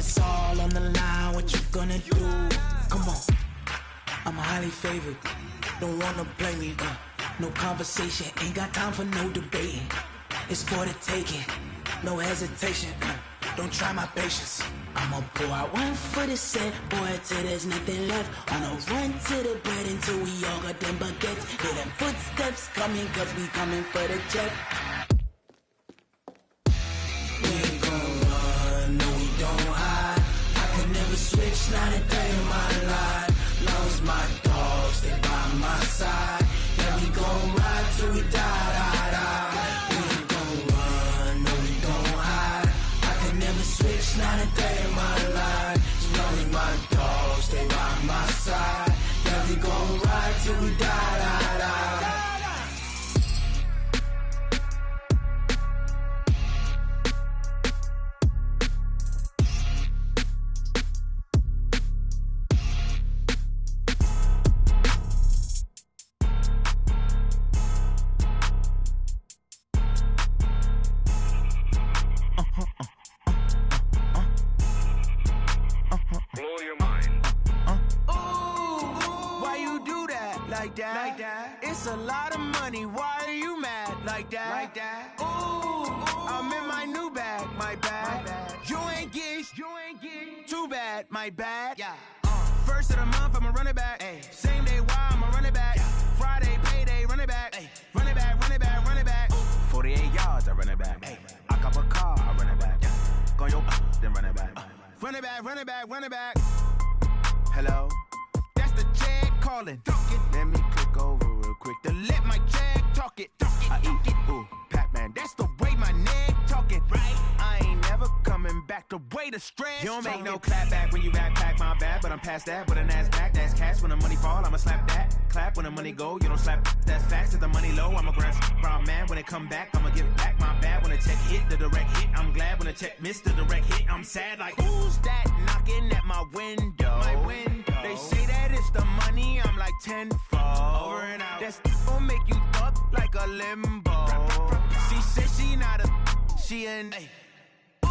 it's all on the line, what you gonna do? Come on, I'm highly favored. Don't wanna blame me, no conversation, ain't got time for no debating. It's for the taking, no hesitation, don't try my patience. I'ma pour out one for the set, boy, till there's nothing left. On a run to the bread until we all got them baguettes. Hear them footsteps coming, cause we coming for the check. We ain't gon' run, no we don't hide. I could never switch, not a day in my life. Long as my dogs, they by my side. Yeah, we gon' ride till we die, die, die. We ain't gon' run, no we don't hide. I could never switch, not a day in my life. As long as my dogs, they by my side. Yeah, we gon' ride till we die, die, die. Like that. It's a lot of money. Why are you mad like that? Like that. Ooh, I'm in my new bag. My bad. You ain't get. Too bad. My bad. Yeah. First of the month, I'ma run it back. Ay. Same day, why I'ma run it back. Yeah. Friday, payday, run it back. Ay. Run it back, run it back, run it back. 48 yards, I run it back. Ay. I cop a car, I run it back. Yeah. Go yo, then run it back. Run it back, run it back, run it back. Hello. The jag calling. Let me click over real quick to let my jag talk it. I eat it, ooh, Pac-Man. That's the way my neck talking. Right? I ain't never coming back the way the stress. You don't make no clap back when you backpack, my bad. But I'm past that with a NASDAQ. That's cash when the money fall. I'ma slap that. Clap when the money go. You don't slap. That's facts. If the money low, I'ma grab brown man. When it come back, I'ma give back my bad. When the check hit, the direct hit. I'm glad when the check missed the direct hit. I'm sad like who's that knocking at my window? My window. They say that it's the money, I'm like tenfold. Over and out. That's gon' make you up like a limbo. She said she not a, she an. Ooh,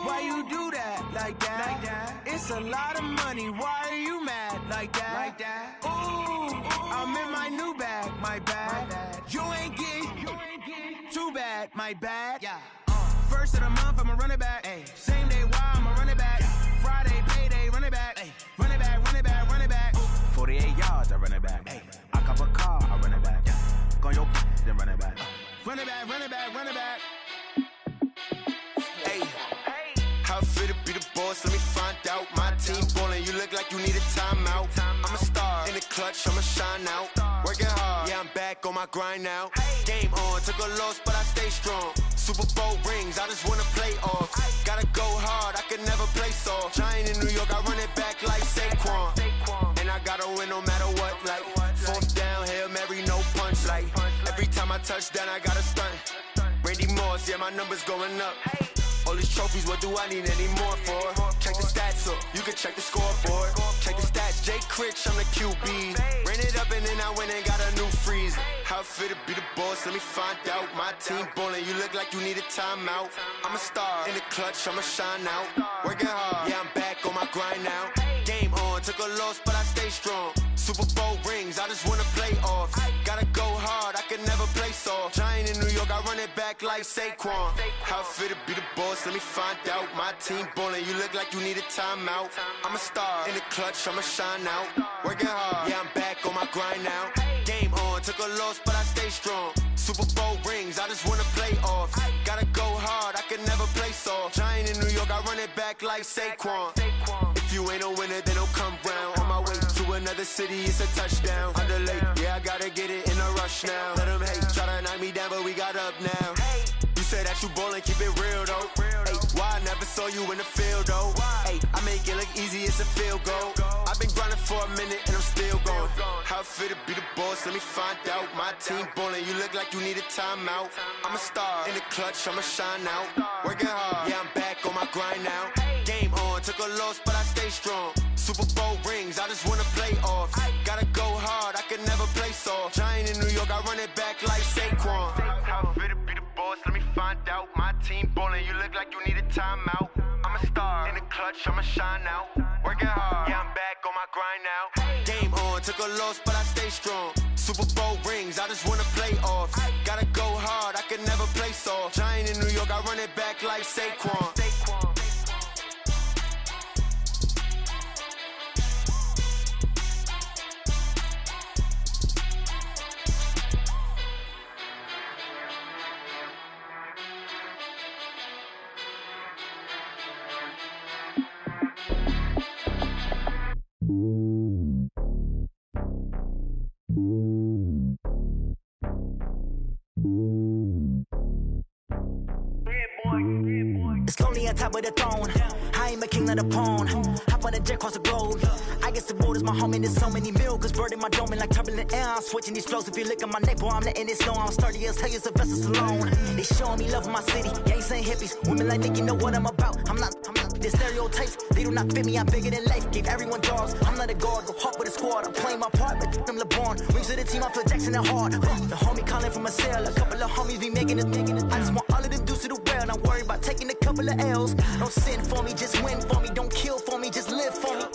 why you do that like that? Like that? It's a lot of money. Why are you mad like that? Like that? Ooh, I'm in my new bag. My bad. You ain't get. Too bad. My bad. Yeah. First of the month, I'ma run it back. Ay. Same day, why I'ma run it back. Yeah. Friday, payday, run it back. Ay. Run it back, run it back, run it back. 48 yards, I run it back. Ay. I cop a car, I run it back. Yeah. Go yo, then run it back. Run it back, run it back, run it back. Hey, how fit to be the boss? Let me find out. My team ballin', you look like you need a timeout. I'm a star in the clutch, I'ma shine out. Working hard, yeah, I'm back on my grind now. Game on, took a loss, but I stay strong. Super Bowl rings, I just wanna play off. Gotta go hard, I can never play soft. Giant in New York, I run it back like Saquon. And I gotta win no matter what, like fourth down, Hail Mary, no punch. Like every time I touch down, I gotta stunt. Randy Moss, yeah, my numbers going up. All these trophies, what do I need any more for? Check the stats up, you can check the scoreboard. Check the stats, Jay Critch, I'm the QB. Ran it up and then I went and got a new freeze. How fit to be the boss, let me find out. My team ballin', you look like you need a timeout. I'm a star in the clutch, I'ma shine out. Working hard, yeah, I'm back on my grind now. Game on, took a loss, but I stay strong. Super Bowl rings, I just wanna play off. Gotta go hard, I can never play soft. Giant in New York, I run it back like Saquon. How fit to be the boss, let me find out. My team ballin', you look like you need a timeout. I'm a star in the clutch, I'ma shine out. Working hard, yeah, I'm back on my grind now. Game on, took a loss, but I stay strong. Super Bowl rings, I just wanna play off. Gotta go hard, I can never play soft. Giant in New York, I run it back like Saquon. If you ain't a winner, then don't come round. On my way to another city, it's a touchdown. Underlay, yeah, I gotta get it in a rush now. Let them hate, try to knock me down, but we got up now. You said that you ballin', keep it real though. Hey, why I never saw you in the field though? Hey, I make it look easy, it's a field goal. I've been grinding for a minute and I'm still going. How fit to be the boss, let me find out. My team ballin', you look like you need a timeout. I'm a star in the clutch, I'ma shine out. Working hard, yeah, I'm back on my grind now. Game on, took a loss, but I stay strong. Super Bowl rings, I just wanna play off. Gotta go hard, I can never play soft. Giant in New York, I run it back like Saquon. How fit to be the boss, let me find out. My team ballin', you look like you need a timeout. clutch, I'ma shine out. Working hard, yeah, I'm back on my grind now. Game on, took a loss, but I stay strong. Super Bowl rings, I just wanna play off. Gotta go hard, I can never play soft. Giant in New York, I run it back like Saquon. It's lonely on top of the throne. I ain't a king of the pawn. Hop on a jet across the globe. I guess the world is my home and there's so many milkers bird in my dome and like turbulent air. I'm switching these flows. If you look at my neck, boy, I'm letting it slow. I'm sturdy as hell, a vessel alone. They showing me love in my city. Gangs ain't hippies. Women like Nick, you know what I'm about. I'm not the stereotypes. They do not fit me. I'm bigger than life. Gave everyone jobs. I'm not a guard. Go hard with a squad. I'm playing my part, but them LeBron. Rings to the team. I feel Jackson and hard. The homie calling from a cell. A couple of homies be making it. I just want all of them dudes to the well. Not worry about taking a couple of L's. Don't sin for me, just win for me. Don't kill for me, just live for me.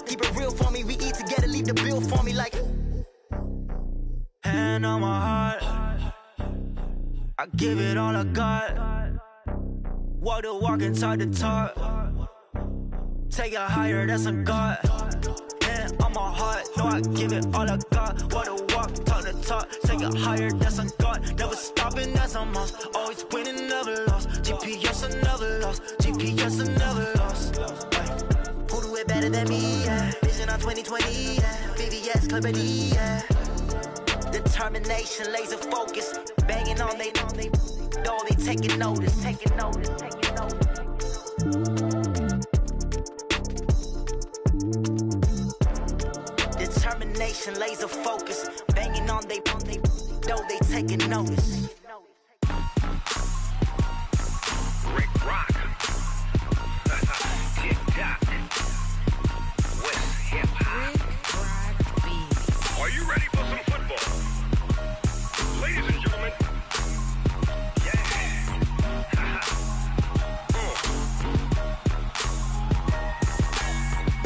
Keep it real for me. We eat together, leave the bill for me like. Hand on my heart, I give it all I got. Walk the walk inside the talk. Take it higher, that's a God. Hand on my heart, no, I give it all I got. Walk the walk, talk the talk. Take it higher, that's a God. Never stopping, that's a must. Always winning, never lost. GPS, I never lost. GPS, I never lost. Who do it better than me? Yeah. Vision on 2020. Yeah. VVS, Clippity. Yeah. Determination, laser focus. Banging on they, though they taking notice. Taking notice. Determination, laser focus. Banging on they, though they taking notice. Rick Rock. TikTok. West Hip Hop. Are you ready for some football? Ladies and gentlemen. Yeah.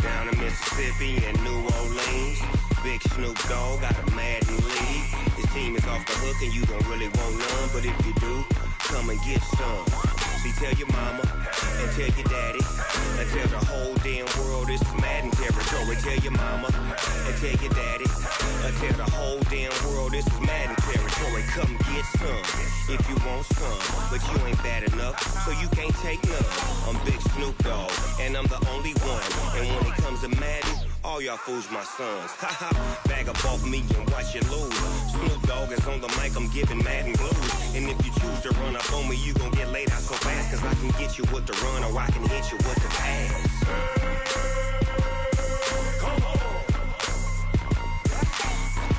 Down in Mississippi and New Orleans. Big Snoop Dogg got a Madden league. His team is off the hook and you don't really want none. But if you do, come and get some. See, tell your mama and tell your daddy and tell the whole damn world this is Madden territory. Tell your mama and tell your daddy and tell the whole damn world this is Madden territory. Come get some if you want some, but you ain't bad enough, so you can't take none. I'm Big Snoop Dogg and I'm the only one. And when it comes to Madden, all y'all fools my sons. Haha, bag up off me and watch you lose. Snoop Dogg is on the mic, I'm giving Madden blues. And if you choose to run up on me, you gon' get laid out so fast. Cause I can get you with the run or I can hit you with the pass.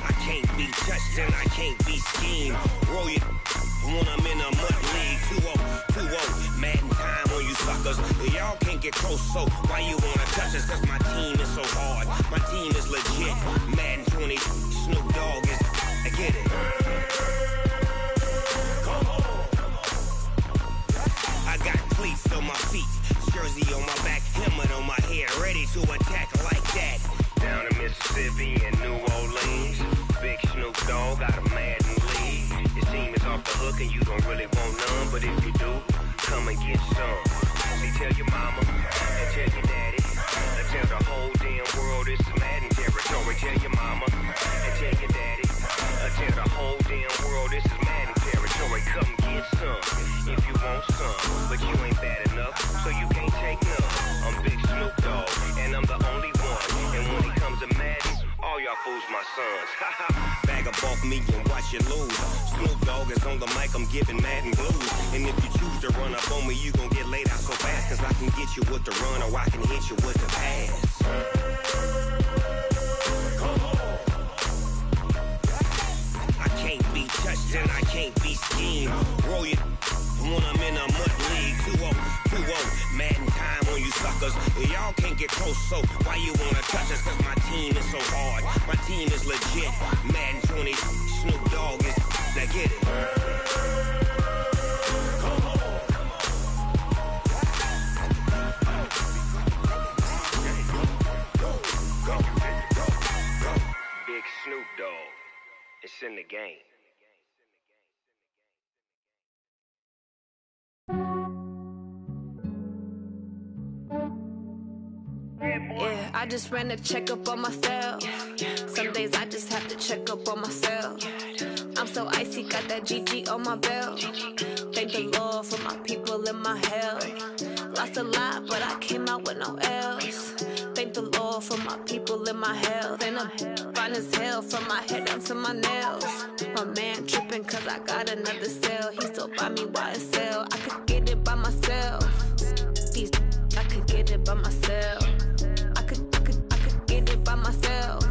I can't be touched and I can't be schemed. Roll you when I'm in a mud league. 2-0, Madden time on you suckers. Y'all can't get close, so why you wanna touch us? Cause my team is so hard. My team is legit. Madden 20, Snoop Dogg is, I get it. I got cleats on my feet, jersey on my back, helmet on my head, ready to attack like that. Down in Mississippi and New Orleans, Big Snoop Dogg got a Madden league. His team is off the hook and you don't really want none, but if you do, come and get some. See, tell your mama and tell your daddy and tell the whole damn world this is Madden territory. Tell your mama and tell your daddy and tell the whole damn world this is Madden territory. Come get some if you want some, but you ain't bad enough, so you can't take none. I'm Big Snoop Dogg and I'm the only one. And when it comes to Madden, all y'all fools my sons. Bag up off me and watch you lose. Snoop Dogg is on the mic, I'm giving Madden blues. And if you choose to run up on me, you gon' get laid out so fast. Cause I can get you with the run or I can hit you with the pass. I can't be touched and I can't be schemed. Roll you when I'm in a mud league. 2-0, Madden time on you suckers. Y'all can't get close, so why you wanna touch us? Cause my team is so hard. My team is legit. Madden 20, Snoop Dogg is, now get it. game. Yeah, I just ran a checkup on myself. Some days I just have to check up on myself. I'm so icy, got that GG on my belt. Thank the Lord for my people in my health. Lost a lot, but I came out with no L's. Thank the Lord for my people in my health. And I'm fine as hell from my head down to my nails. My man tripping cause I got another cell. He still buy me YSL. I could get it by myself. These I could get it by myself. I could get it by myself.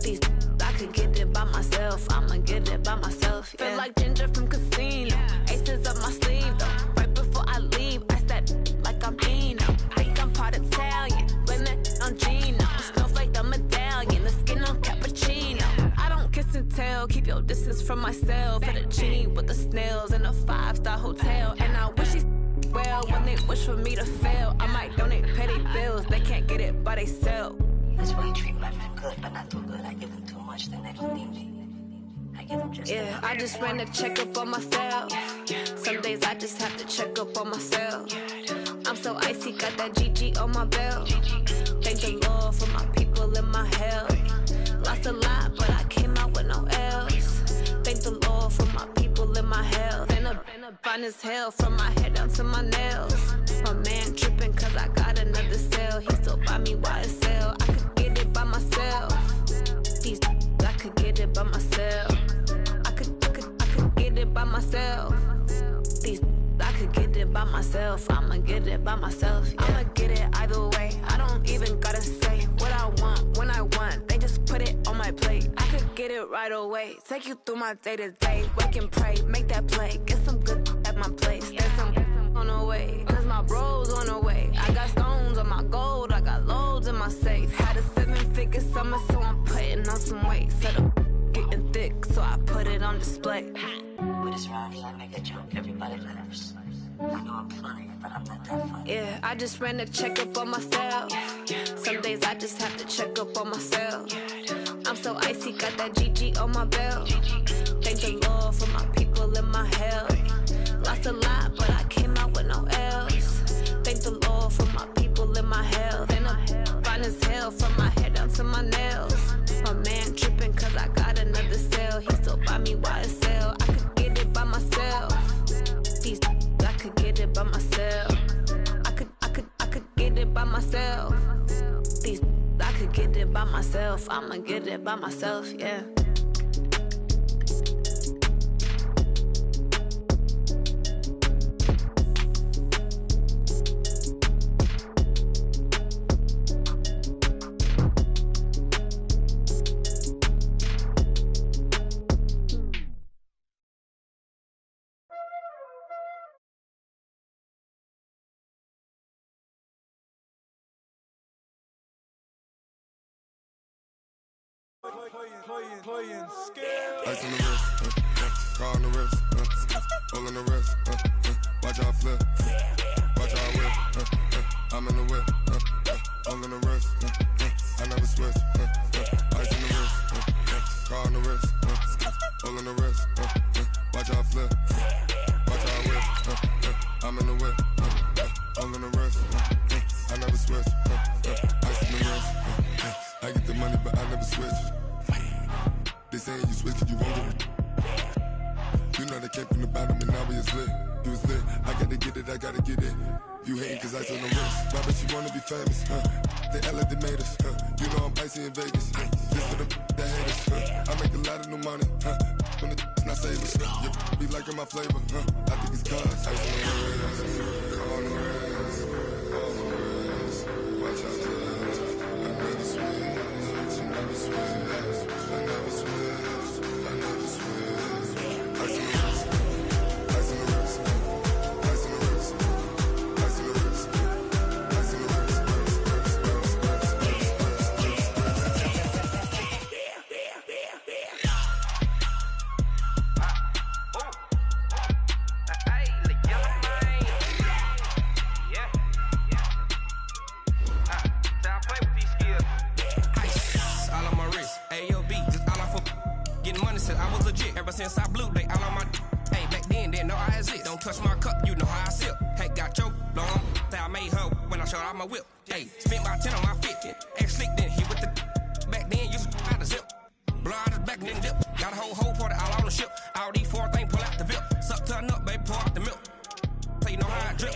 These I could get it by myself. I'ma get it by myself. Yeah. Feel like Ginger from Casino. Aces up my sleeve though. Right before I leave, I start like I'm Eno. Think I'm part Italian. Blame that on Gino. Snowflake the medallion. The skin on cappuccino. I don't kiss and tell. Keep your distance from myself. Fettuccine with the snails in a 5-star hotel. And I wish he's well when they wish for me to fail. I might donate petty bills. They can't get it by themselves. That's why you treat my friend good, but not too good. I give them too much, then they don't need me. I give them just yeah, I just ran a checkup on myself. Some days I just have to check up on myself. I'm so icy, got that GG on my belt. Thank the Lord for my people in my health. Lost a lot, but I came out with no L's. Thank the Lord for my people in my health. And I'm fine as hell from my head down to my nails. My man tripping cause I got another cell. He still buy me YSL. I could get it by myself. These I could get it by myself. I could get it by myself. These I could get it by myself. I'ma get it by myself. Yeah. I'ma get it either way. I don't even gotta say what I want when I want. They just put it on my plate. I could get it right away. Take you through my day to day. Wake and pray, make that play. Get some good at my place. There's some on the way. Cause my bro's on the way. I got stones on my gold. I got loads in my safe. Had a 7-figure summer, so I'm putting on some weight. Set up getting thick, so I put it on display. with this round here, I make a joke. Everybody laughs. I know I'm funny, but I'm not that funny. Yeah, I just ran a checkup on myself. Some days I just have to check up on myself. I'm so icy, got that GG on my belt. Thank the Lord for my people in my health. Lost a lot, but I came out with no L's. Thank the Lord for my people in my health. And I'm fine as hell from my head down to my nails. My man tripping cause I got another cell. He still buy me YSL. I could get it by myself. These I could get it by myself. I could get it by myself. These I could get it by myself. I'ma get it by myself, yeah. Playing scale. Ice on the wrist, car on the wrist, all on the wrist, watch how I flip, watch how I whip, I'm in the whip, all on the wrist, I never switch, ice on the wrist, car on the wrist, all on the wrist, watch how I flip, watch how I whip, I'm in the whip, all on the wrist, I never switch, ice on the wrist, I get the money but I never switch. They saying you switch cause you won't get it. You know they came from the bottom and now we is lit. You was lit, I gotta get it, I gotta get it. You hating cause ice on the wrist. Why bet you wanna be famous, They act like they made us, You know I'm icy in Vegas, This for the that hate us, I make a lot of new money, When the not save us, You be liking my flavor, I think it's cause ice on the wrist, on the wrist, on the wrist. Watch out for this, I never switch, I never switch. touch my cup, you know how I sip. Hey, got your long, that I made her when I showed out my whip. Hey, spent my 10 on my 50. Ex slick, then hit with the back then, used to out the zip. Blood is back and then dip. Got a whole party all on the ship. All these 4 things, pull out the VIP. Suck to a nut, baby, pour out the milk. So you know how I drip.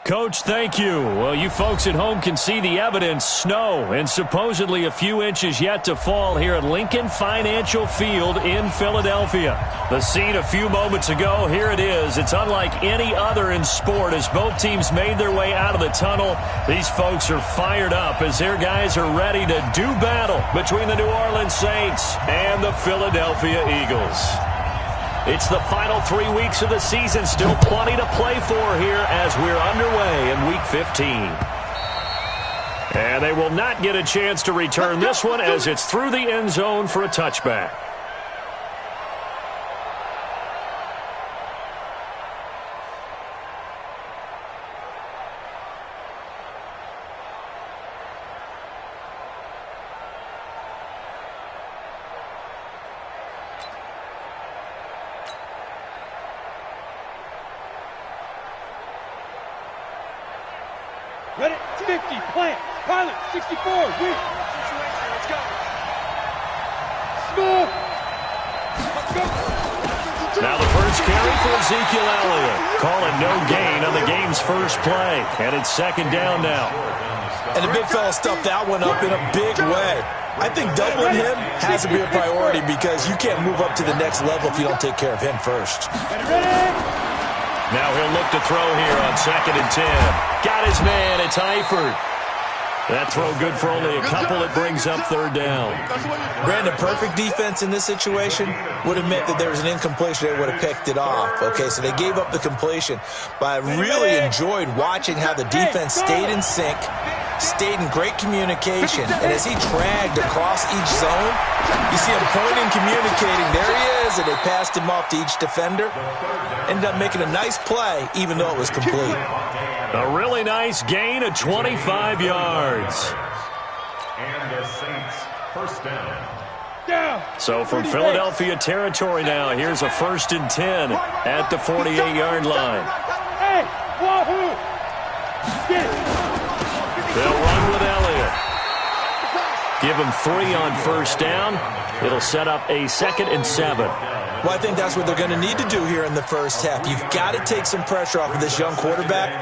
Coach, thank you. Well, you folks at home can see the evidence. Snow and supposedly a few inches yet to fall here at Lincoln Financial Field in Philadelphia. The scene a few moments ago, here it is. It's unlike any other in sport as both teams made their way out of the tunnel. These folks are fired up as their guys are ready to do battle between the New Orleans Saints and the Philadelphia Eagles. It's the final 3 weeks of the season. Still plenty to play for here as we're underway in Week 15. And they will not get a chance to return this one as it's through the end zone for a touchback. Ready, 50, plant, pilot, 64, weak. Let's go. Score. Let's go. Now the first carry for Ezekiel Elliott. Call it no gain on the game's first play. And it's second down now. And the big fella stuffed that one up in a big way. I think doubling him has to be a priority because you can't move up to the next level if you don't take care of him first. Ready? Now he'll look to throw here on 2nd and 10. Got his man. It's Eifert. That throw good for only a couple. It brings up third down. Brandon, perfect defense in this situation would have meant that there was an incompletion. They would have picked it off. Okay, so they gave up the completion. But I really enjoyed watching how the defense stayed in sync, stayed in great communication. And as he dragged across each zone, you see him pointing, communicating. There he is, and they passed him off to each defender. Ended up making a nice play, even though it was complete. A really nice gain of 25 yards. And the Saints first down. So from Philadelphia territory now, here's a 1st and 10 at the 48-yard line. Hey, wahoo! They'll run with Elliott. Give him 3 on first down. It'll set up a 2nd and 7. Well, I think that's what they're going to need to do here in the first half. You've got to take some pressure off of this young quarterback,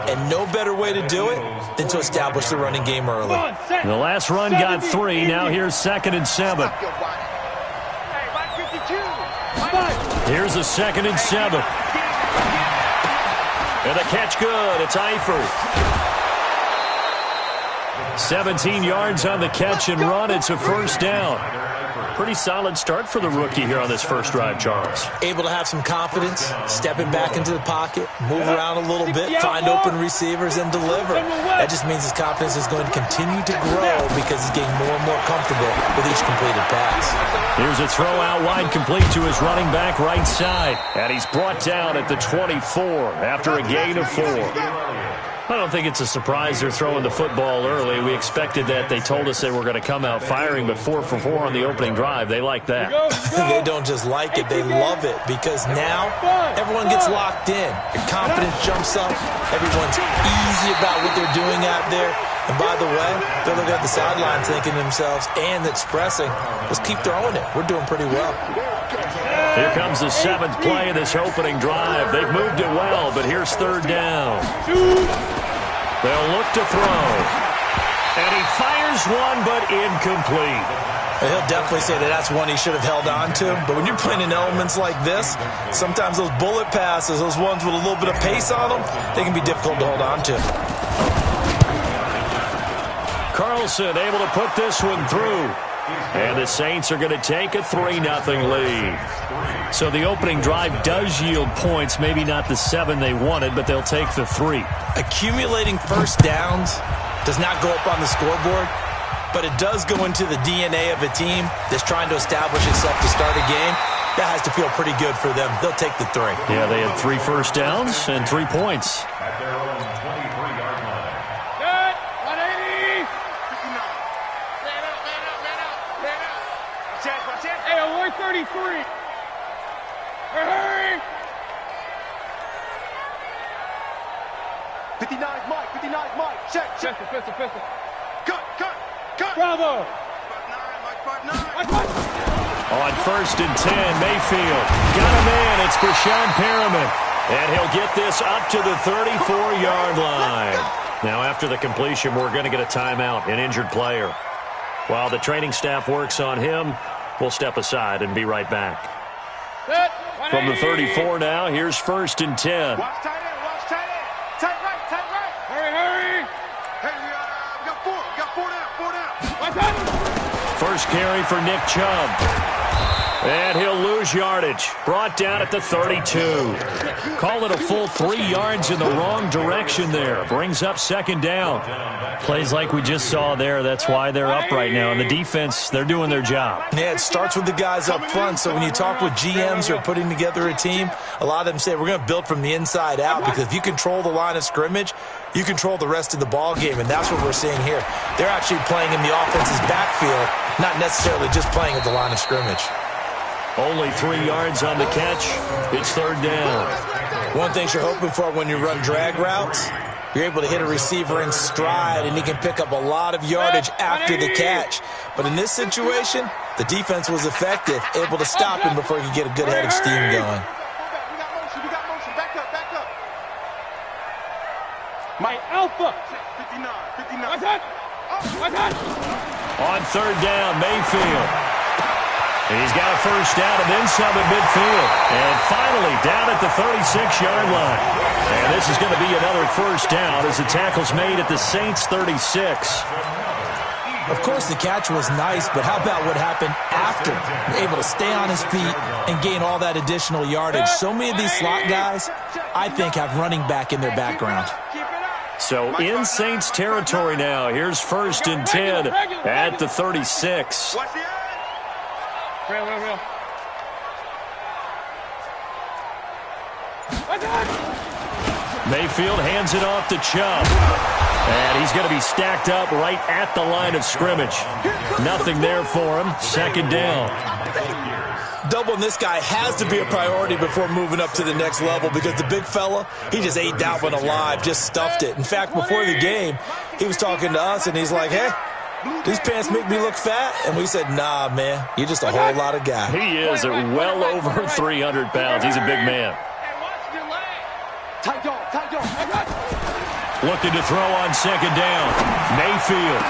and no better way to do it than to establish the running game early. The last run got 3. Now here's 2nd and 7. Here's a 2nd and 7. And the catch good. It's Eifert. 17 yards on the catch and run. It's a first down. Pretty solid start for the rookie here on this first drive, Charles. Able to have some confidence, stepping back into the pocket, move around a little bit, find open receivers, and deliver. That just means his confidence is going to continue to grow because he's getting more and more comfortable with each completed pass. Here's a throw out wide complete to his running back right side. And he's brought down at the 24 after a gain of 4. I don't think it's a surprise they're throwing the football early. We expected that. They told us they were going to come out firing, but 4 for 4 on the opening drive. They like that. They don't just like it, they love it, because now everyone gets locked in. Your confidence jumps up. Everyone's easy about what they're doing out there. And by the way, they're looking at the sidelines thinking to themselves and expressing, let's keep throwing it. We're doing pretty well. Here comes the 7th play of this opening drive. They've moved it well, but here's third down. They'll look to throw. And he fires one, but incomplete. He'll definitely say that that's one he should have held on to. But when you're playing in elements like this, sometimes those bullet passes, those ones with a little bit of pace on them, they can be difficult to hold on to. Carlson able to put this one through. And the Saints are going to take a 3-0 lead. So the opening drive does yield points, maybe not the 7 they wanted, but they'll take the 3. Accumulating first downs does not go up on the scoreboard, but it does go into the DNA of a team that's trying to establish itself to start a game. That has to feel pretty good for them. They'll take the 3. Yeah, they had 3 first downs and 3 points. At their own 23-yard line. Good. 180. Hey, alert 33. Hurry. 59's Mike. 59's Mike. Check. Pistol. Cut. Bravo. 5'9". On 1st and 10, Mayfield got a man. It's Brashon Perriman, and he'll get this up to the 34-yard line. Now, after the completion, we're going to get a timeout, an injured player. While the training staff works on him, we'll step aside and be right back. From the 34 now, here's 1st and 10. Watch tight end. Tight right. Hurry. Hey, we got 4 down. First carry for Nick Chubb. And he'll lose yardage. Brought down at the 32. Call it a full 3 yards in the wrong direction there. Brings up 2nd down. Plays like we just saw there. That's why they're up right now. And the defense, they're doing their job. Yeah, it starts with the guys up front. So when you talk with GMs who are putting together a team, a lot of them say we're going to build from the inside out, because if you control the line of scrimmage, you control the rest of the ball game, and that's what we're seeing here. They're actually playing in the offense's backfield, not necessarily just playing at the line of scrimmage. Only 3 yards on the catch. It's 3rd down. One thing you're hoping for when you run drag routes, you're able to hit a receiver in stride, and he can pick up a lot of yardage after the catch. But in this situation, the defense was effective, able to stop him before he could get a good head of steam going. We got motion. Back up. My Alpha. 59. On 3rd down, Mayfield. And he's got a first down and then some at midfield. And finally down at the 36-yard line. And this is going to be another first down as the tackle's made at the Saints' 36. Of course, the catch was nice, but how about what happened after? Able to stay on his feet and gain all that additional yardage. So many of these slot guys, I think, have running back in their background. So in Saints territory now. Here's 1st and 10 at the 36. Real. Mayfield hands it off to Chubb. And he's going to be stacked up right at the line of scrimmage. Nothing there for him. 2nd down. Doubling this guy has to be a priority before moving up to the next level, because the big fella, he just ate that one alive, just stuffed it. In fact, before the game, he was talking to us, and he's like, hey, these pants make me look fat. And we said, nah, man, you're just a whole lot of guy. He is at well over 300 pounds. He's a big man. Tight dog. Looking to throw on 2nd down. Mayfield.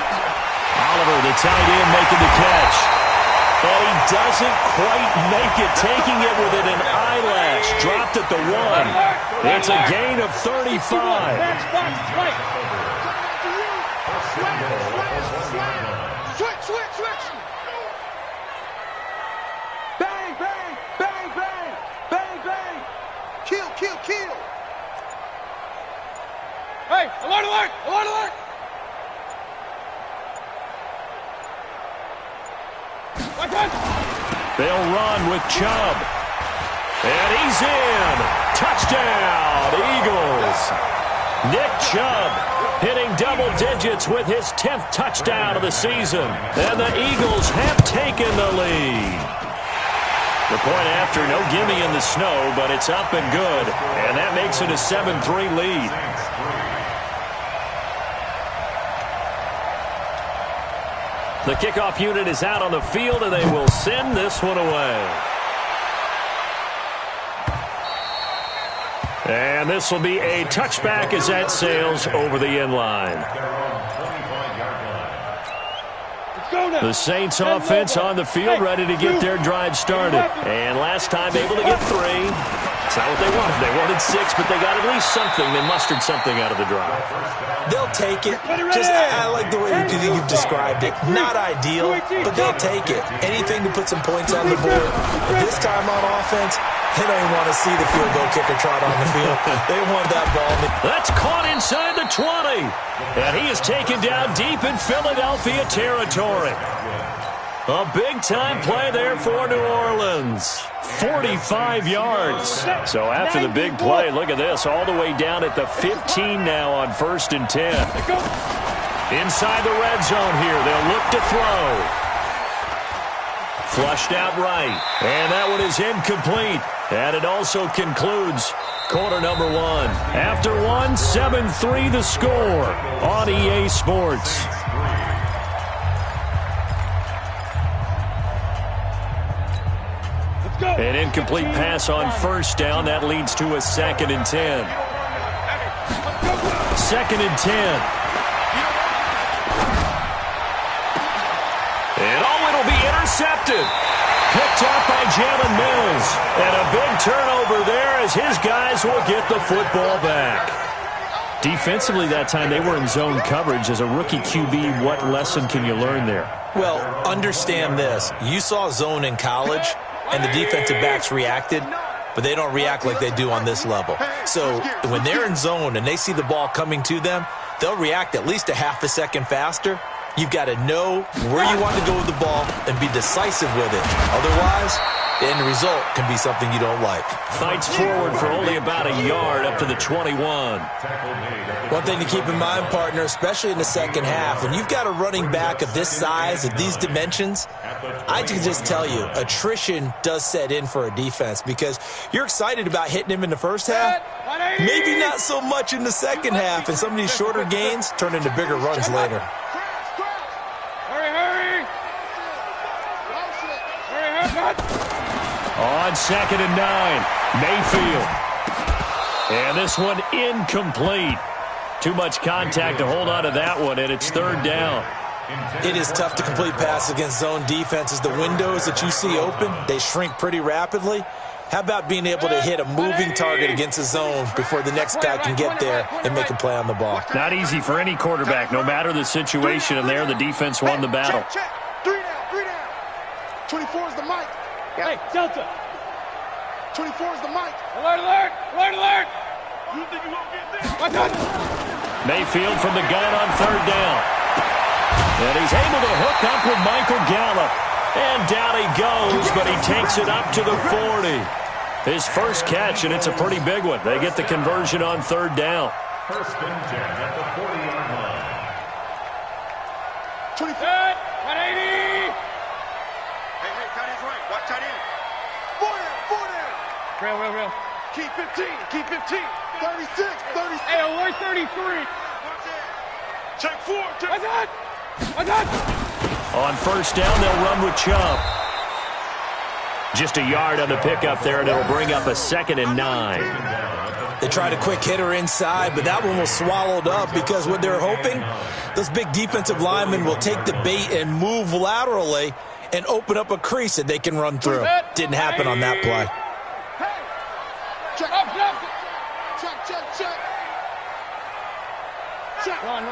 Oliver, the tight end, making the catch. And he doesn't quite make it, taking it within an eyelash. Dropped at the 1. It's a gain of 35. Switch. Bang. Kill. Hey, alert! They'll run with Chubb. And he's in. Touchdown, Eagles. Nick Chubb hitting double digits with his 10th touchdown of the season. And the Eagles have taken the lead. The point after, no gimme in the snow, but it's up and good. And that makes it a 7-3 lead. The kickoff unit is out on the field, and they will send this one away. And this will be a touchback as that sails over the end line. The Saints offense on the field, ready to get their drive started. And last time able to get 3. It's not what they wanted. They wanted 6, but they got at least something. They mustered something out of the drive. They'll take it. I like the way you've described it. Not ideal, but they'll take it. Anything to put some points on the board. But this time on offense, They don't even want to see the field goal kicker trot on the field. They want that ball. That's caught inside the 20. And he is taken down deep in Philadelphia territory. A big-time play there for New Orleans. 45 yards. So after the big play, look at this, all the way down at the 15 now on 1st and 10. Inside the red zone here, they'll look to throw. Flushed out right, and that one is incomplete. And it also concludes quarter number 1. After 1, 7-3 the score on EA Sports. An incomplete pass on 1st down. That leads to a 2nd and 10. 2nd and 10. And it'll be intercepted. Picked up by Jalen Mills. And a big turnover there as his guys will get the football back. Defensively that time, they were in zone coverage. As a rookie QB, what lesson can you learn there? Well, understand this. You saw zone in college, and the defensive backs reacted, but they don't react like they do on this level. So when they're in zone and they see the ball coming to them, they'll react at least a half a second faster. You've got to know where you want to go with the ball and be decisive with it. Otherwise, the end result can be something you don't like. Fights forward for only about a yard up to the 21. One thing to keep in mind, partner, especially in the second half, when you've got a running back of this size, of these dimensions, I can just tell you, attrition does set in for a defense because you're excited about hitting him in the first half, maybe not so much in the second half, and some of these shorter gains turn into bigger runs later. On 2nd and 9, Mayfield. And this one incomplete. Too much contact to hold on to that one, and it's 3rd down. It is tough to complete passes against zone defenses. The windows that you see open, they shrink pretty rapidly. How about being able to hit a moving target against a zone before the next guy can get there and make a play on the ball? Not easy for any quarterback, no matter the situation, and there the defense won the battle. Check. 3 down. 24 is the mic. Hey, Delta. 24 is the mic. Alert. You think you won't get this? Watch out. Mayfield from the gun on 3rd down. And he's able to hook up with Michael Gallup. And down he goes, but he takes it up to the 40. His first catch, and it's a pretty big one. They get the conversion on 3rd down. 1st and 10 at the 40-yard line. 24. 180. Hey, tight end's right. Watch tight end. 4 down. Real. Keep 15. 36. 36. Hey, alert 33. Check 4. What's that? On 1st down, they'll run with Chubb. Just a yard on the pickup there, and it'll bring up a 2nd and 9. They tried a quick hitter inside, but that one was swallowed up because what they're hoping, those big defensive linemen will take the bait and move laterally and open up a crease that they can run through. Didn't happen on that play. Check. Run.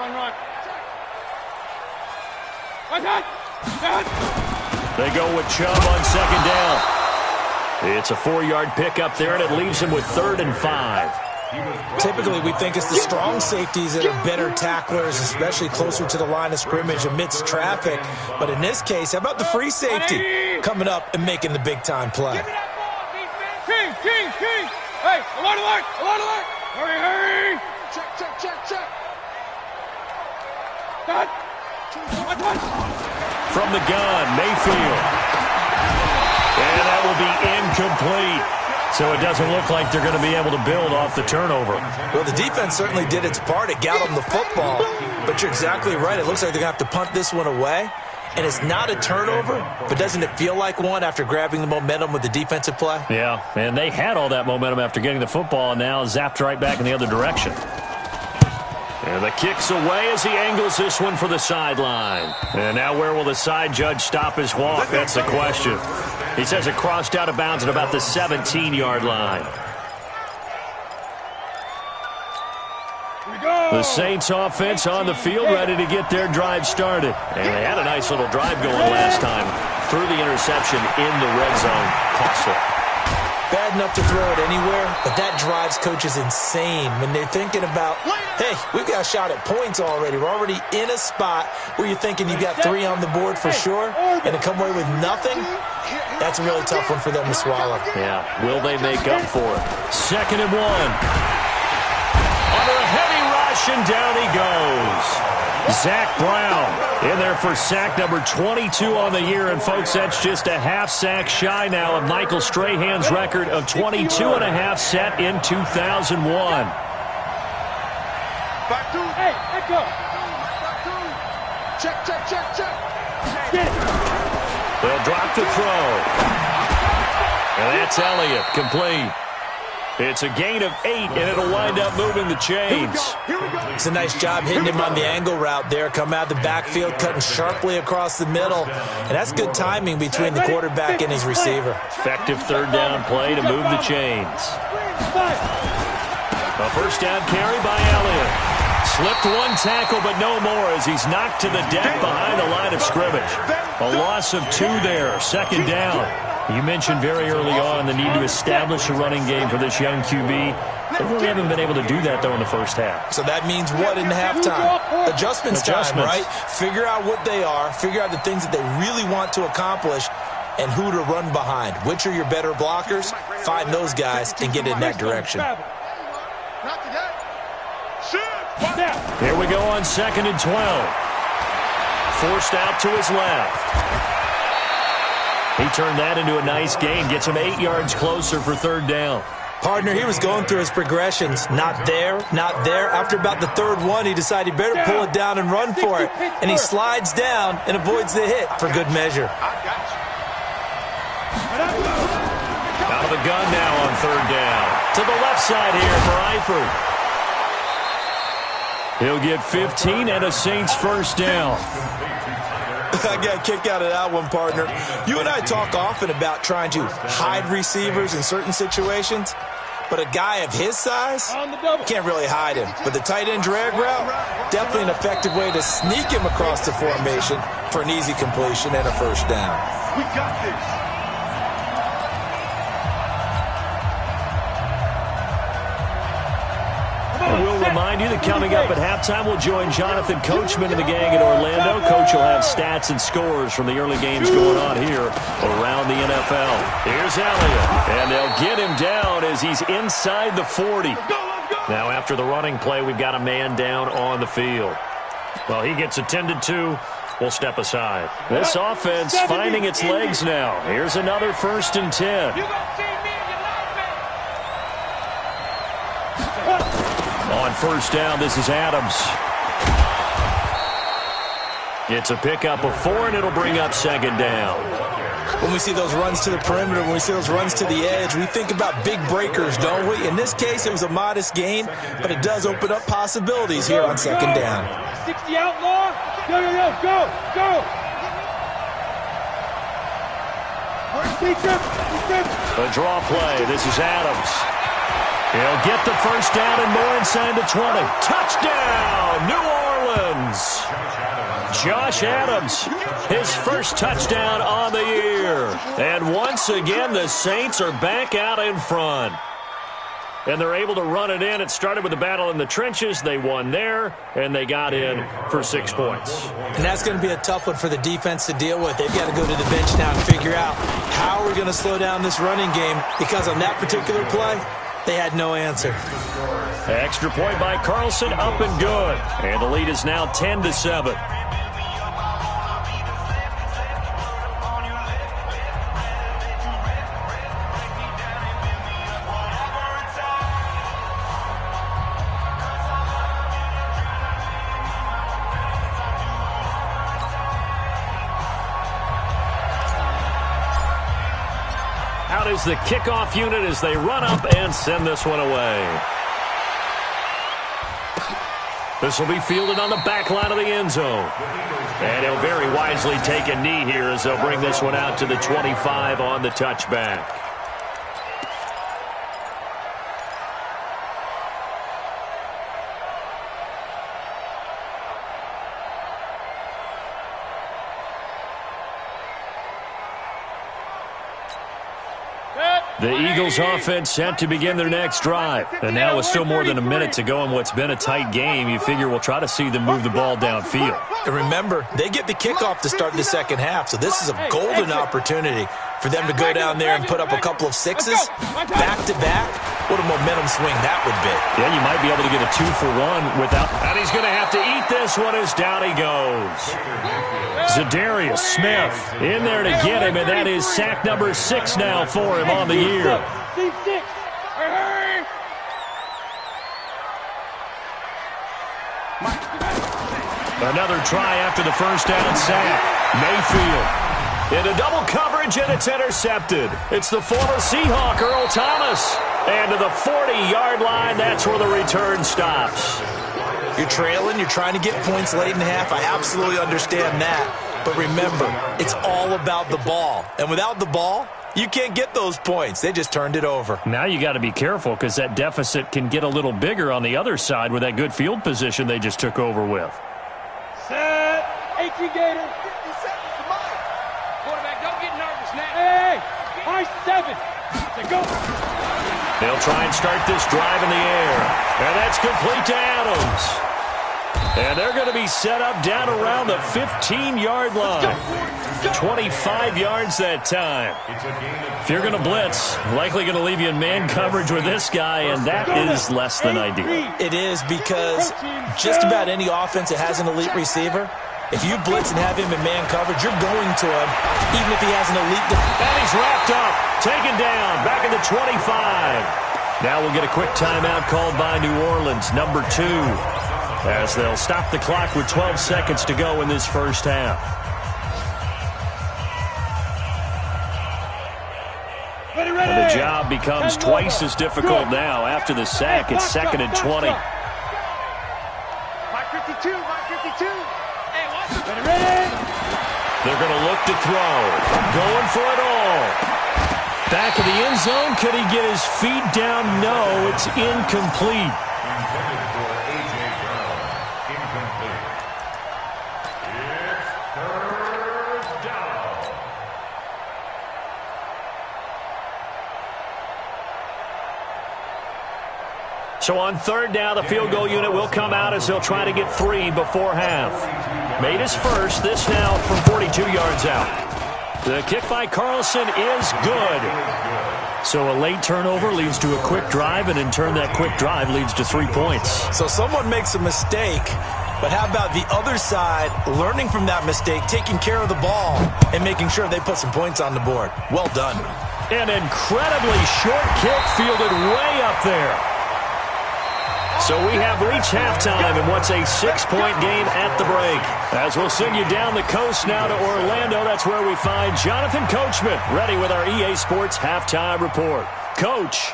They go with Chubb on 2nd down. It's a 4-yard pickup there, and it leaves him with 3rd and 5. Typically, we think it's the strong safeties that are better tacklers, especially closer to the line of scrimmage amidst traffic. But in this case, how about the free safety coming up and making the big-time play? King. Hey, alert. Hurry. Check. Cut. From the gun, Mayfield. And that will be incomplete. So it doesn't look like they're going to be able to build off the turnover. Well, the defense certainly did its part. It got them the football. But you're exactly right. It looks like they're going to have to punt this one away. And it's not a turnover, but doesn't it feel like one after grabbing the momentum with the defensive play? Yeah, and they had all that momentum after getting the football, and now zapped right back in the other direction. And the kick's away as he angles this one for the sideline. And now where will the side judge stop his walk? That's the question. He says it crossed out of bounds at about the 17-yard line. The Saints offense on the field, ready to get their drive started. And they had a nice little drive going last time. Threw the interception in the red zone. Costly. bad enough to throw it anywhere, but that drives coaches insane when they're thinking about, hey, we've got a shot at points already. We're already in a spot where you're thinking you got 3 on the board for sure, and to come away with nothing, that's a really tough one for them to swallow. Yeah, will they make up for it? 2nd and 1. Under a heavy rush, and down he goes. Zach Brown in there for sack number 22 on the year. And, folks, that's just a half sack shy now of Michael Strahan's record of 22.5 set in 2001. Hey, let's go. Check. Get it. They'll drop the throw. And that's Elliott, complete. It's a gain of 8, and it'll wind up moving the chains. It's a nice job hitting him on the angle route there. Come out of the backfield, cutting sharply across the middle. And that's good timing between the quarterback and his receiver. Effective 3rd down play to move the chains. A 1st down carry by Elliott. Slipped 1 tackle, but no more as he's knocked to the deck behind the line of scrimmage. A loss of 2 there, 2nd down. You mentioned very early on the need to establish a running game for this young QB. They really haven't been able to do that, though, in the first half. So that means what in halftime? Adjustments time, right? Figure out what they are, figure out the things that they really want to accomplish, and who to run behind. Which are your better blockers? Find those guys and get in that direction. Here we go on 2nd and 12. Forced out to his left. He turned that into a nice gain. Gets him 8 yards closer for 3rd down. Partner, he was going through his progressions. Not there, not there. After about the 3rd one, he decided he better pull it down and run for it. And he slides down and avoids the hit for good measure. Out of the gun now on 3rd down. To the left side here for Eifert. He'll get 15 and a Saints 1st down. I got a kick out of that one, partner. You and I talk often about trying to hide receivers in certain situations, but a guy of his size, can't really hide him. But the tight end drag route, definitely an effective way to sneak him across the formation for an easy completion and a 1st down. We got this. We'll remind you that coming up at halftime, we'll join Jonathan Coachman and the gang in Orlando. Coach will have stats and scores from the early games going on here around the NFL. Here's Elliott, and they'll get him down as he's inside the 40. Now, after the running play, we've got a man down on the field. Well, he gets attended to. We'll step aside. This offense finding its legs now. Here's another 1st and 10. On 1st down, this is Adams. It's a pickup of 4, and it'll bring up 2nd down. When we see those runs to the perimeter, when we see those runs to the edge, we think about big breakers, don't we? In this case, it was a modest gain, but it does open up possibilities here on 2nd down. 60 outlaw. Go. A draw play. This is Adams. He'll get the 1st down and more inside the 20. Touchdown, New Orleans. Josh Adams, his 1st touchdown on the year. And once again, the Saints are back out in front. And they're able to run it in. It started with a battle in the trenches. They won there, and they got in for 6 points. And that's going to be a tough one for the defense to deal with. They've got to go to the bench now and figure out how we're going to slow down this running game, because on that particular play, they had no answer. Extra point by Carlson, up and good. And the lead is now 10-7. Out is the kickoff unit as they run up and send this one away. This will be fielded on the back line of the end zone. And he'll very wisely take a knee here as they'll bring this one out to the 25 on the touchback. The Eagles offense set to begin their next drive. And now with still more than a minute to go in what's been a tight game, you figure we'll try to see them move the ball downfield. And remember, they get the kickoff to start the second half, so this is a golden opportunity for them to go down there and put up a couple of sixes back-to-back. What a momentum swing that would be. Yeah, you might be able to get a 2-for-1 without... And he's going to have to eat this one as down he goes. Zadarius Smith in there to get him, and that is sack number 6 now for him on the year. Another try after the first down sack. Mayfield into double coverage, and it's intercepted. It's the former Seahawk, Earl Thomas. And to the 40-yard line, that's where the return stops. You're trailing, you're trying to get points late in the half. I absolutely understand that. But remember, it's all about the ball. And without the ball, you can't get those points. They just turned it over. Now you got to be careful because that deficit can get a little bigger on the other side with that good field position they just took over with. Set. 18 Gator. 50 seconds to mine. Quarterback, don't get nervous now. Hey, high 7. To go. They'll try and start this drive in the air. And that's complete to Adams. And they're going to be set up down around the 15-yard line. 25 yards that time. If you're going to blitz, likely going to leave you in man coverage with this guy, and that is less than ideal. It is because just about any offense that has an elite receiver, if you blitz and have him in man coverage, you're going to him, even if he has an elite defense. And he's wrapped up, taken down, back at the 25. Now we'll get a quick timeout called by New Orleans, number 2, as they'll stop the clock with 12 seconds to go in this first half. And the job becomes twice as difficult now after the sack. It's 2nd and 20. My 52, my 52. Hey, watch it. They're going to look to throw. Going for it all. Back of the end zone. Could he get his feet down? No, it's incomplete. Intended for A.J. Brown. Incomplete. It's third down. So on third down, the field goal unit will come out as they'll try to get 3 before half. Made his first. This now from 42 yards out. The kick by Carlson is good. So a late turnover leads to a quick drive, and in turn that quick drive leads to 3 points. So someone makes a mistake, but how about the other side learning from that mistake, taking care of the ball, and making sure they put some points on the board? Well done. An incredibly short kick fielded way up there. So we have reached halftime in what's a 6-point game at the break. As we'll send you down the coast now to Orlando, that's where we find Jonathan Coachman ready with our EA Sports Halftime Report. Coach.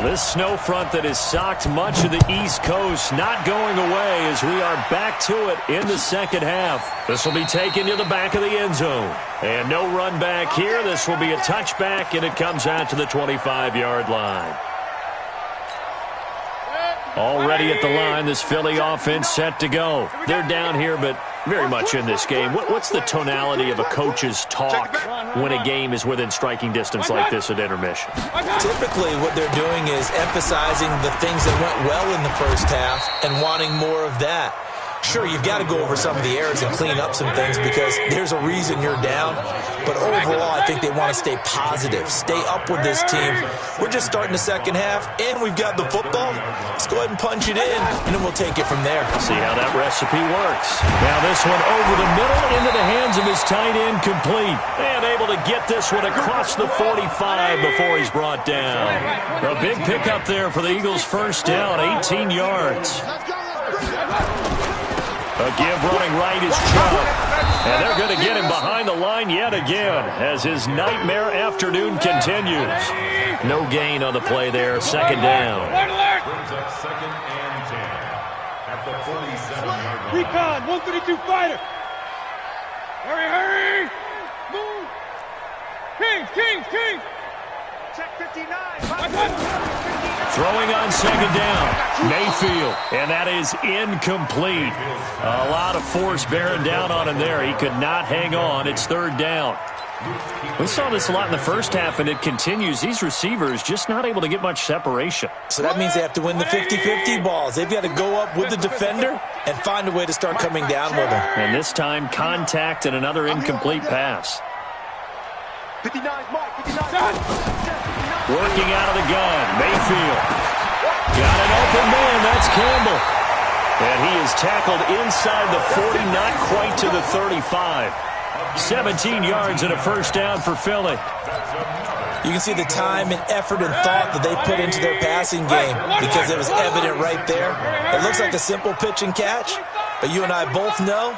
This snow front that has socked much of the East Coast not going away as we are back to it in the second half. This will be taken to the back of the end zone. And no run back here. This will be a touchback, and it comes out to the 25-yard line. Already at the line, this Philly offense set to go. They're down here, but very much in this game. What's the tonality of a coach's talk when a game is within striking distance like this at intermission? Typically, what they're doing is emphasizing the things that went well in the first half and wanting more of that. Sure, you've got to go over some of the errors and clean up some things because there's a reason you're down. But overall, I think they want to stay positive, stay up with this team. We're just starting the second half, and we've got the football. Let's go ahead and punch it in, and then we'll take it from there. See how that recipe works. Now this one over the middle into the hands of his tight end, complete. And able to get this one across the 45 before he's brought down. A big pickup there for the Eagles' first down, 18 yards. A give running right is Chubb. And they're going to get him behind the line yet again as his nightmare afternoon continues. No gain on the play there, second down. Brings up 2nd and 10 at the 47-yard line. Recon, 132 fighter. Hurry, hurry. Move. Kings. Check 59. Throwing on second down, Mayfield, and that is incomplete. A lot of force bearing down on him there. He could not hang on. It's third down. We saw this a lot in the first half, and it continues. These receivers just not able to get much separation. So that means they have to win the 50-50 balls. They've got to go up with the defender and find a way to start coming down with them. And this time, contact and another incomplete pass. 59, Mike, 59. Working out of the gun, Mayfield. Got an open man, that's Campbell. And he is tackled inside the 40, not quite to the 35. 17 yards and a first down for Philly. You can see the time and effort and thought that they put into their passing game because it was evident right there. It looks like a simple pitch and catch, but you and I both know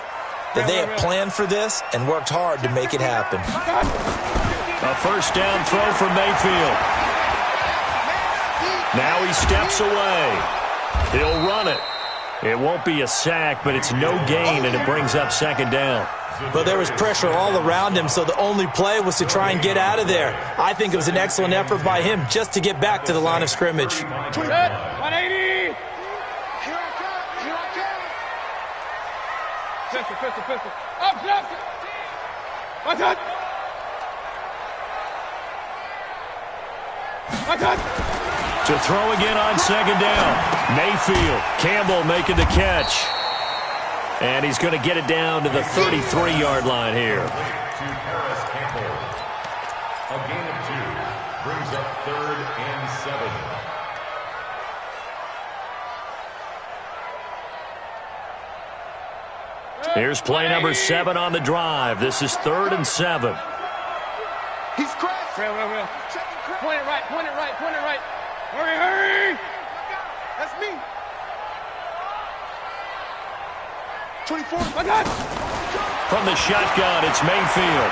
that they have planned for this and worked hard to make it happen. A first down throw for Mayfield. Now he steps away. He'll run it. It won't be a sack, but it's no gain, and it brings up second down. But there was pressure all around him, so the only play was to try and get out of there. I think it was an excellent effort by him just to get back to the line of scrimmage. 180! Pistol. Up! What's that? To throw again on second down. Mayfield, Campbell making the catch. And he's going to get it down to the 33-yard line here. A gain of 2 brings up 3rd and 7. Here's play number 7 on the drive. This is 3rd and 7. He's crashed. Real. Point it right. Hurry. That's me. 24. From the shotgun, it's Mayfield.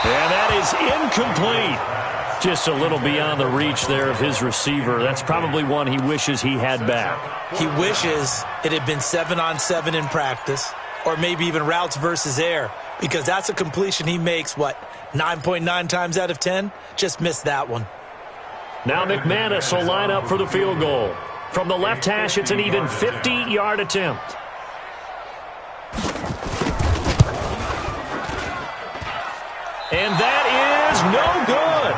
And that is incomplete. Just a little beyond the reach there of his receiver. That's probably one he wishes he had back. He wishes it had been 7-on-7 in practice, or maybe even routes versus air, because that's a completion he makes, 9.9 times out of 10? Just missed that one. Now McManus will line up for the field goal. From the left hash, it's an even 50-yard attempt. And that is no good.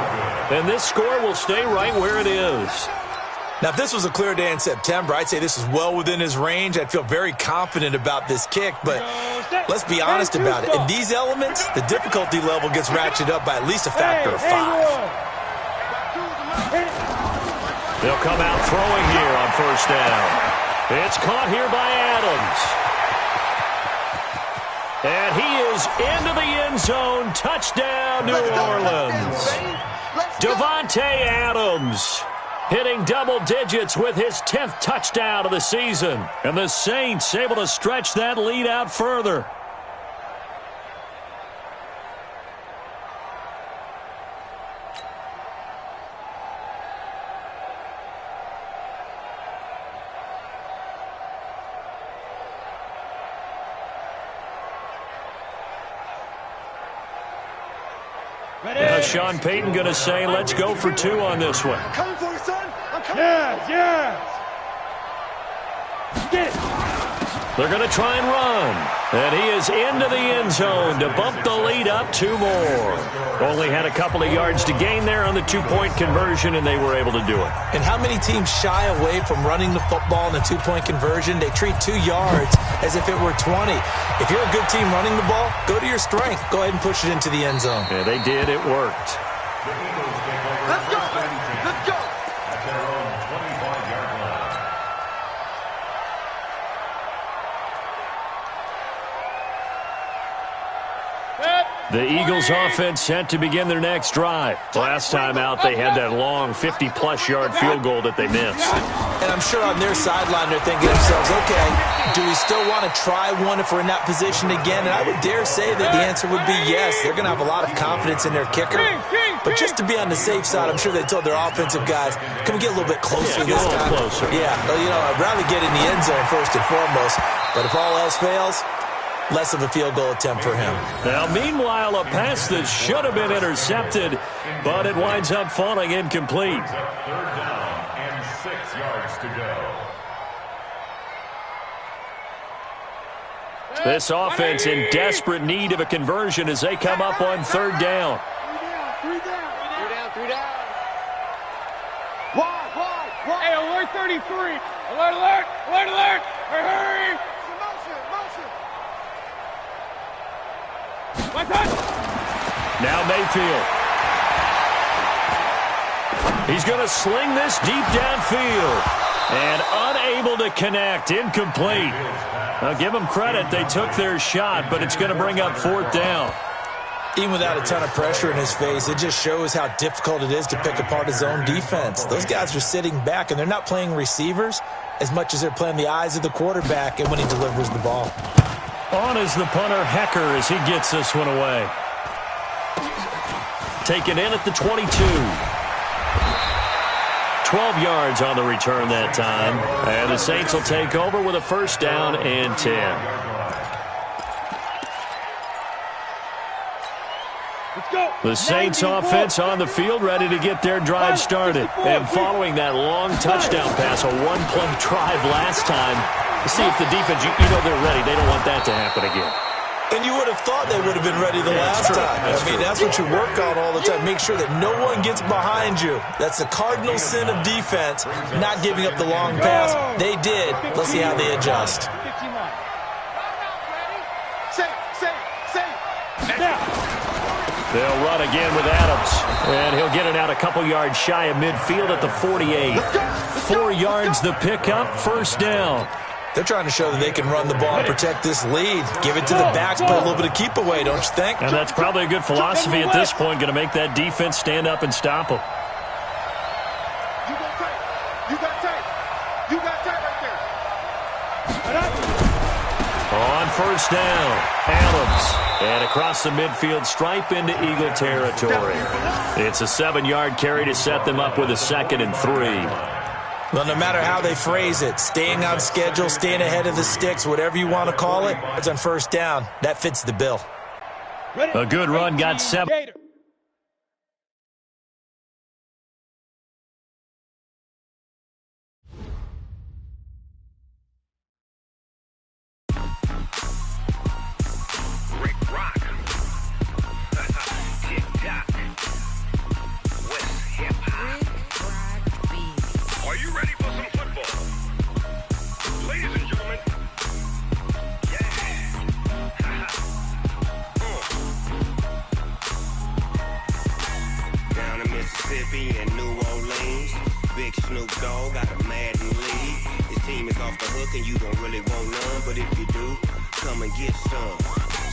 And this score will stay right where it is. Now, if this was a clear day in September, I'd say this is well within his range. I'd feel very confident about this kick, but let's be honest about it. In these elements, the difficulty level gets ratcheted up by at least a factor of 5. They'll come out throwing here on first down. It's caught here by Adams. And he is into the end zone. Touchdown, New Orleans. Davante Adams hitting double digits with his 10th touchdown of the season. And the Saints able to stretch that lead out further. Now Sean Payton going to say, let's go for 2 on this one. Coming for you, son. I'm coming. Yes. Get it. They're going to try and run. And he is into the end zone to bump the lead up 2 more. Only had a couple of yards to gain there on the 2-point conversion, and they were able to do it. And how many teams shy away from running the football in a 2-point conversion? They treat 2 yards as if it were 20. If you're a good team running the ball, go to your strength. Go ahead and push it into the end zone. Yeah, they did. It worked. Let's go. Let's go. At their own 25-yard line. The Eagles offense set to begin their next drive. Last time out, they had that long 50-plus yard field goal that they missed. And I'm sure on their sideline they're thinking to themselves, okay, do we still want to try one if we're in that position again? And I would dare say that the answer would be yes. They're going to have a lot of confidence in their kicker. But just to be on the safe side, I'm sure they told their offensive guys, can we get a little bit closer this time? Closer. Yeah, well, I'd rather get in the end zone first and foremost. But if all else fails, less of a field goal attempt for him. Now, meanwhile, a pass that should have been intercepted, but it winds up falling incomplete. 3rd down and 6 yards to go. This offense in desperate need of a conversion as they come up on third down. Three down. Wide. Hey, alert 33. Alert. Hurry. Motion. Now Mayfield. He's going to sling this deep downfield. And unable to connect. Incomplete. Now give them credit. They took their shot, but it's going to bring up fourth down. Even without a ton of pressure in his face, it just shows how difficult it is to pick apart his own defense. Those guys are sitting back, and they're not playing receivers as much as they're playing the eyes of the quarterback and when he delivers the ball. On is the punter, Hecker, as he gets this one away. Taken in at the 22. 12 yards on the return that time. And the Saints will take over with a first down and 10. The Saints offense on the field, ready to get their drive started. And following that long touchdown pass, a one-play drive last time, to see if the defense, you know they're ready. They don't want that to happen again. And you would have thought they would have been ready the last time. That's what you work on all the time. Make sure that no one gets behind you. That's the cardinal sin of defense, not giving up the long pass. They did. Let's see how they adjust. They'll run again with Adams. And he'll get it out a couple yards shy of midfield at the 48. 4 yards the pickup, first down. They're trying to show that they can run the ball and protect this lead. Give it to the backs, put a little bit of keep away, don't you think? And that's probably a good philosophy at this point, going to make that defense stand up and stop them. You got tight right there. On first down, Adams. And across the midfield stripe into Eagle territory. It's a 7-yard carry to set them up with a 2nd and 3. Well, no matter how they phrase it, staying on schedule, staying ahead of the sticks, whatever you want to call it, it's on first down. That fits the bill. A good run, got 7. And New Orleans, big Snoop Dogg got a Madden league. His team is off the hook and you don't really want none, but if you do, come and get some.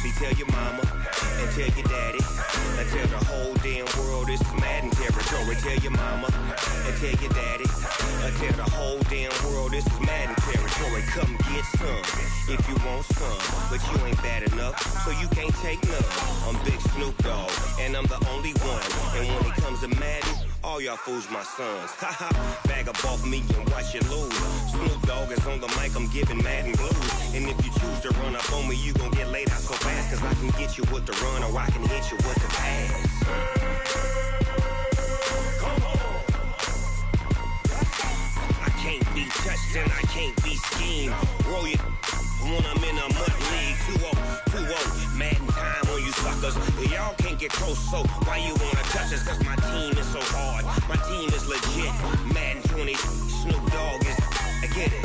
See, tell your mama and tell your daddy and tell the whole damn world this is Madden territory. Tell your mama and tell your daddy and tell the whole damn world this is Madden territory. Come get some if you want some, but you ain't bad enough, so you can't take none. I'm Big Snoop Dogg and I'm the only one, and when it comes to Madden, all y'all fools my sons. Haha, bag up off me and watch you lose. Snoop Dogg is on the mic, I'm giving Madden blues. And if you choose to run up on me, you gon' get laid out so fast, cause I can get you with the run or I can hit you with the pass. Come on. I can't be touched and I can't be schemed. Roll you when I'm in a mud league. 2-0, Madden time on you suckers. Y'all can't get close, so why you wanna touch us? Cause my team is so hard. My team is legit. Madden 20, Snoop Dogg is, I get it.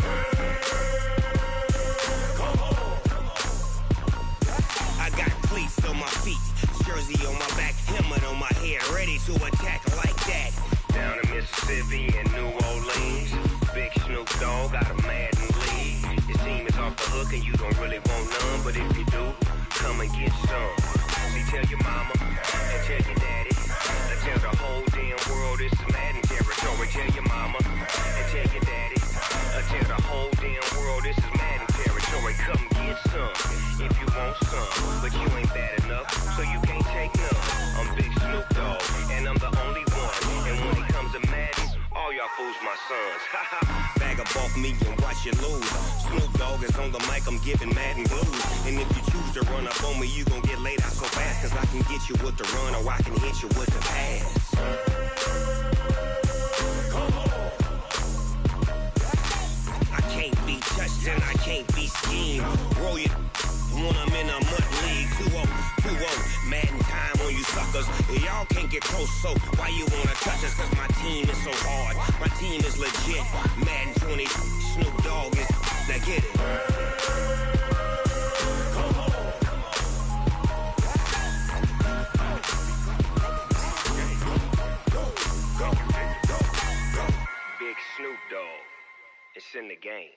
I got cleats on my feet, jersey on my back, helmet on my head, ready to attack like that. Down in Mississippi and New Orleans, big Snoop Dogg got a Madden league. Your team is off the hook and you don't really want none, but if you do, come and get some. See, tell your mama and tell your daddy and tell the whole damn world this is Madden territory. Tell your mama and tell your daddy and tell the whole damn world this is Madden territory. Come get some if you want some, but you ain't bad enough, so you can't take none. I'm Big Snoop Dogg and I'm the only one, and when it comes to Madden, all y'all fools my sons. Bag up off me and watch you lose. Snoop Dogg is on the mic, I'm giving Madden blues. And if you choose to run up on me, you gon' get laid out so fast, cause I can get you with the run or I can hit you with the pass. Come on. I can't be touched and I can't be schemed. Roll you When I'm in a mud league, 2-0, 2-0. Madden time on you suckers. Y'all can't get close, so why you wanna touch us? Cause my team is so hard. My team is legit. Madden 20, Snoop Dogg is. Now get it. Big Snoop Dogg. It's in the game.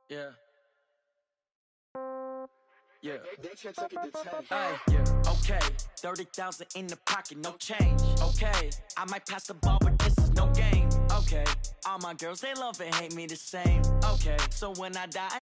Yeah. Yeah. Hey, yeah. Okay. 30,000 in the pocket, no change. Okay. I might pass the ball, but this is no game. Okay. All my girls, they love and hate me the same. Okay. So when I die,